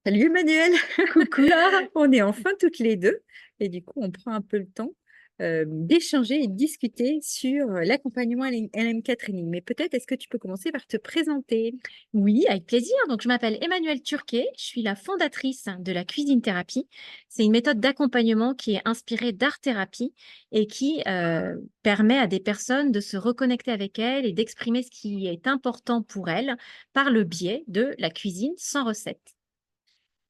Salut Emmanuel, Coucou Laure. on est enfin toutes les deux et du coup on prend un peu le temps d'échanger et de discuter sur l'accompagnement LMK Training. Mais peut-être est-ce que tu peux commencer par te présenter? Oui, avec plaisir. Donc, je m'appelle Emmanuelle Turquet. Je suis la fondatrice de la cuisine thérapie. C'est une méthode d'accompagnement qui est inspirée d'art thérapie et qui permet à des personnes de se reconnecter avec elles et d'exprimer ce qui est important pour elles par le biais de la cuisine sans recette.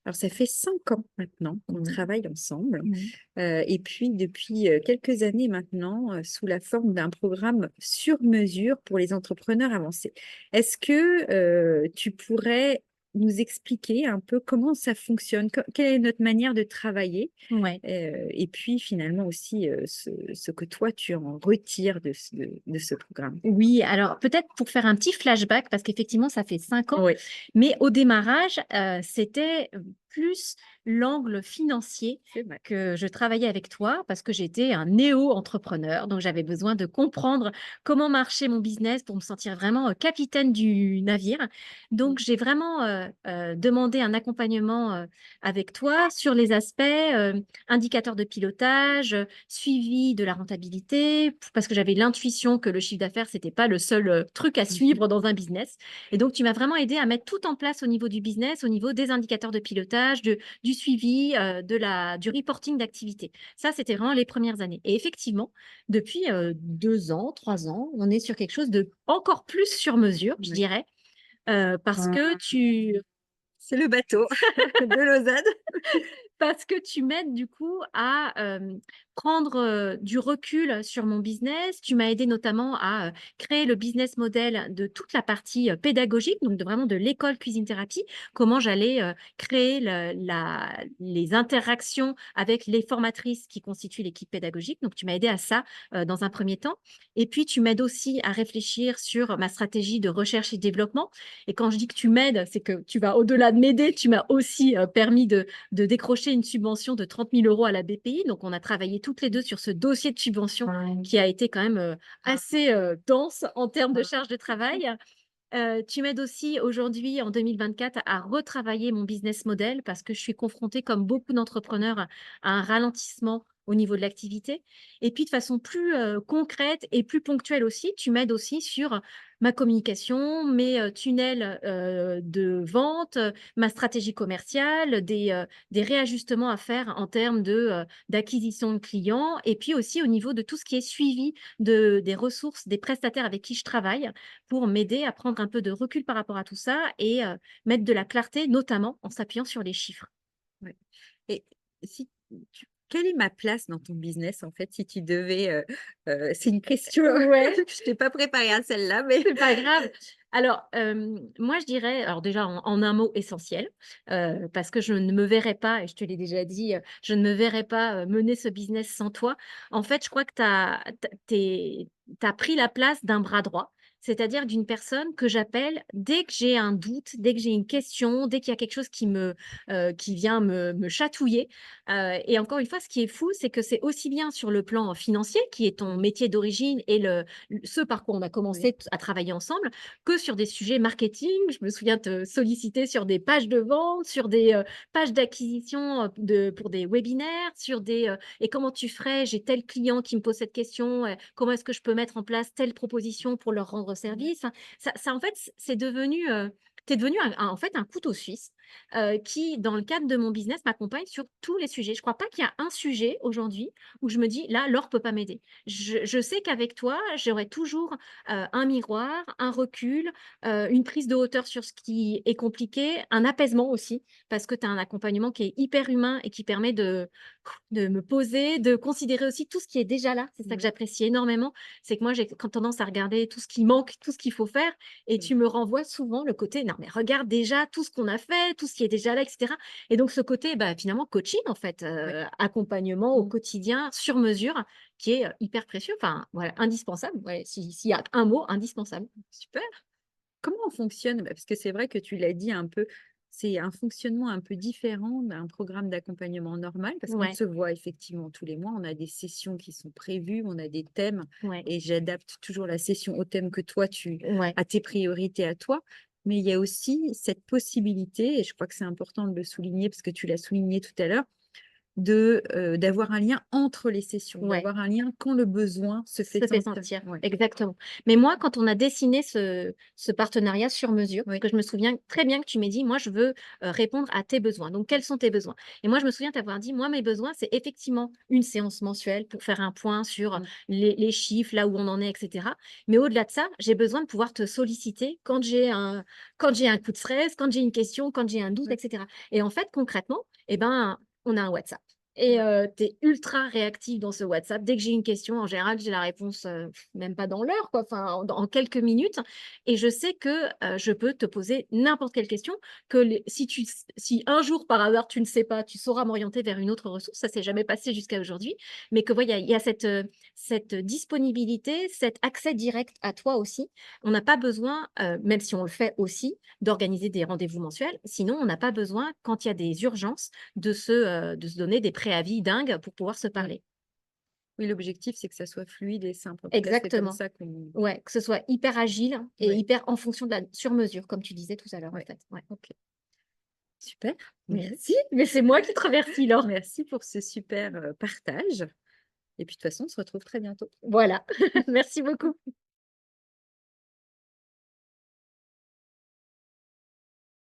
Alors ça fait 5 ans maintenant qu'on Mhm. travaille ensemble Mhm. et puis depuis quelques années maintenant sous la forme d'un programme sur mesure pour les entrepreneurs avancés. Est-ce que tu pourrais nous expliquer un peu comment ça fonctionne, quelle est notre manière de travailler Ouais. et puis finalement aussi ce que toi tu en retires de ce programme? Oui, alors peut-être pour faire un petit flashback, parce qu'effectivement, ça fait 5 ans, Oui, mais au démarrage, c'était plus l'angle financier c'est vrai. que je travaillais avec toi, parce que j'étais un néo-entrepreneur, donc j'avais besoin de comprendre comment marchait mon business pour me sentir vraiment capitaine du navire. Mm. Donc j'ai vraiment demandé un accompagnement avec toi sur les aspects indicateurs de pilotage, suivi de la rentabilité, parce que j'avais l'intuition que le chiffre d'affaires, c'était pas le seul truc à Mhm. suivre dans un business. Et donc, tu m'as vraiment aidé à mettre tout en place au niveau du business, au niveau des indicateurs de pilotage, du suivi, du reporting d'activité. Ça, c'était vraiment les premières années. Et effectivement, depuis 2 ans, 3 ans, on est sur quelque chose de encore plus sur mesure, je Ouais. dirais, parce que tu C'est le bateau de Lausanne. Parce que tu m'aides du coup à prendre du recul sur mon business. Tu m'as aidé notamment à créer le business model de toute la partie pédagogique, donc vraiment de l'école cuisine thérapie, comment j'allais créer les interactions avec les formatrices qui constituent l'équipe pédagogique. Donc, tu m'as aidé à ça dans un premier temps. Et puis, tu m'aides aussi à réfléchir sur ma stratégie de recherche et développement. Et quand je dis que tu m'aides, c'est que tu vas au-delà de m'aider, tu m'as aussi permis de décrocher une subvention de 30 000 euros à la BPI. Donc, on a travaillé toutes les deux sur ce dossier de subvention qui a été quand même assez dense en termes de charge de travail. Tu m'aides aussi aujourd'hui, en 2024, à retravailler mon business model parce que je suis confrontée, comme beaucoup d'entrepreneurs, à un ralentissement au niveau de l'activité. Et puis, de façon plus concrète et plus ponctuelle aussi, tu m'aides aussi sur ma communication, mes tunnels de vente, ma stratégie commerciale, des réajustements à faire en termes d'acquisition de clients et puis aussi au niveau de tout ce qui est suivi des ressources, des prestataires avec qui je travaille pour m'aider à prendre un peu de recul par rapport à tout ça et mettre de la clarté, notamment en s'appuyant sur les chiffres. Ouais. Et si quelle est ma place dans ton business en fait si tu devais c'est une question Ouais, je t'ai pas préparée à celle-là mais c'est pas grave. Alors, moi, je dirais, alors déjà, en un mot, essentiel, parce que je ne me verrais pas, et je te l'ai déjà dit, je ne me verrais pas mener ce business sans toi. En fait, je crois que tu as pris la place d'un bras droit, c'est-à-dire d'une personne que j'appelle dès que j'ai un doute, dès que j'ai une question, dès qu'il y a quelque chose qui vient me chatouiller. Et encore une fois, ce qui est fou, c'est que c'est aussi bien sur le plan financier, qui est ton métier d'origine et ce par quoi on a oui. commencé à travailler ensemble, que sur des sujets marketing. Je me souviens te solliciter sur des pages de vente, sur des pages d'acquisition pour des webinaires, et comment tu ferais, j'ai tel client qui me pose cette question, comment est-ce que je peux mettre en place telle proposition pour leur rendre service. Enfin, en fait, c'est devenu, t'es devenu en fait un couteau suisse qui, dans le cadre de mon business, m'accompagne sur tous les sujets. Je ne crois pas qu'il y a un sujet aujourd'hui où je me dis, là, Laure ne peut pas m'aider. Je sais qu'avec toi, j'aurai toujours un miroir, un recul, une prise de hauteur sur ce qui est compliqué, un apaisement aussi, parce que tu as un accompagnement qui est hyper humain et qui permet de me poser, de considérer aussi tout ce qui est déjà là. C'est ça que Ouais. j'apprécie énormément. C'est que moi, j'ai quand tendance à regarder tout ce qui manque, tout ce qu'il faut faire, et Mm. tu me renvoies souvent le côté, non, mais regarde déjà tout ce qu'on a fait, tout ce qui est déjà là, etc. Et donc, ce côté, bah, finalement, coaching, en fait, Ouais. accompagnement au quotidien, sur mesure, qui est hyper précieux, enfin, voilà, indispensable. Ouais, s'il y a un mot, indispensable. Super. Comment on fonctionne? Bah, parce que c'est vrai que tu l'as dit un peu, c'est un fonctionnement un peu différent d'un programme d'accompagnement normal, parce qu'on Ouais, se voit effectivement tous les mois, on a des sessions qui sont prévues, on a des thèmes, ouais, et j'adapte toujours la session au thème que toi, tu ouais. as tes priorités à toi. mais il y a aussi cette possibilité, et je crois que c'est important de le souligner parce que tu l'as souligné tout à l'heure, d'avoir un lien entre les sessions, Ouais. d'avoir un lien quand le besoin se fait Se fait sentir. sentir, Ouais. exactement. Mais moi, quand on a dessiné ce partenariat sur mesure, parce Oui. que je me souviens très bien que tu m'aies dit: «Moi, je veux, répondre à tes besoins. Donc quels sont tes besoins?» Et moi, je me souviens t'avoir dit: «Moi, mes besoins, c'est effectivement une séance mensuelle pour faire un point sur Mm. les chiffres, là où on en est et cetera. Mais au-delà de ça, j'ai besoin de pouvoir te solliciter quand j'ai un coup de stress, quand j'ai une question, quand j'ai un doute Ouais. et cetera». Et en fait, concrètement, eh ben, on a un WhatsApp. Et Ouais. tu es ultra réactif dans ce WhatsApp. Dès que j'ai une question, en général, j'ai la réponse, même pas dans l'heure, quoi, enfin, en quelques minutes. Et je sais que, je peux te poser n'importe quelle question, que les si un jour, par hasard, tu ne sais pas, tu sauras m'orienter vers une autre ressource. Ça s'est jamais passé jusqu'à aujourd'hui, mais que voilà, il y a cette disponibilité, cet accès direct à toi aussi. On n'a pas besoin, même si on le fait aussi, d'organiser des rendez-vous mensuels. Sinon, on n'a pas besoin, quand il y a des urgences, de se donner des préavis dingues pour pouvoir se Mm. parler. Oui, l'objectif, c'est que ça soit fluide et simple. En tout cas, c'est comme Exactement. ça qu'on. Ouais, que ce soit hyper agile et Oui. hyper en fonction de la sur-mesure, comme tu disais tout à l'heure, en Ouais. fait. Ouais. Ok. Super. Merci, mais c'est moi qui te remercie, Laure. Merci pour ce super partage. Et puis, de toute façon, on se retrouve très bientôt. Voilà. Merci beaucoup.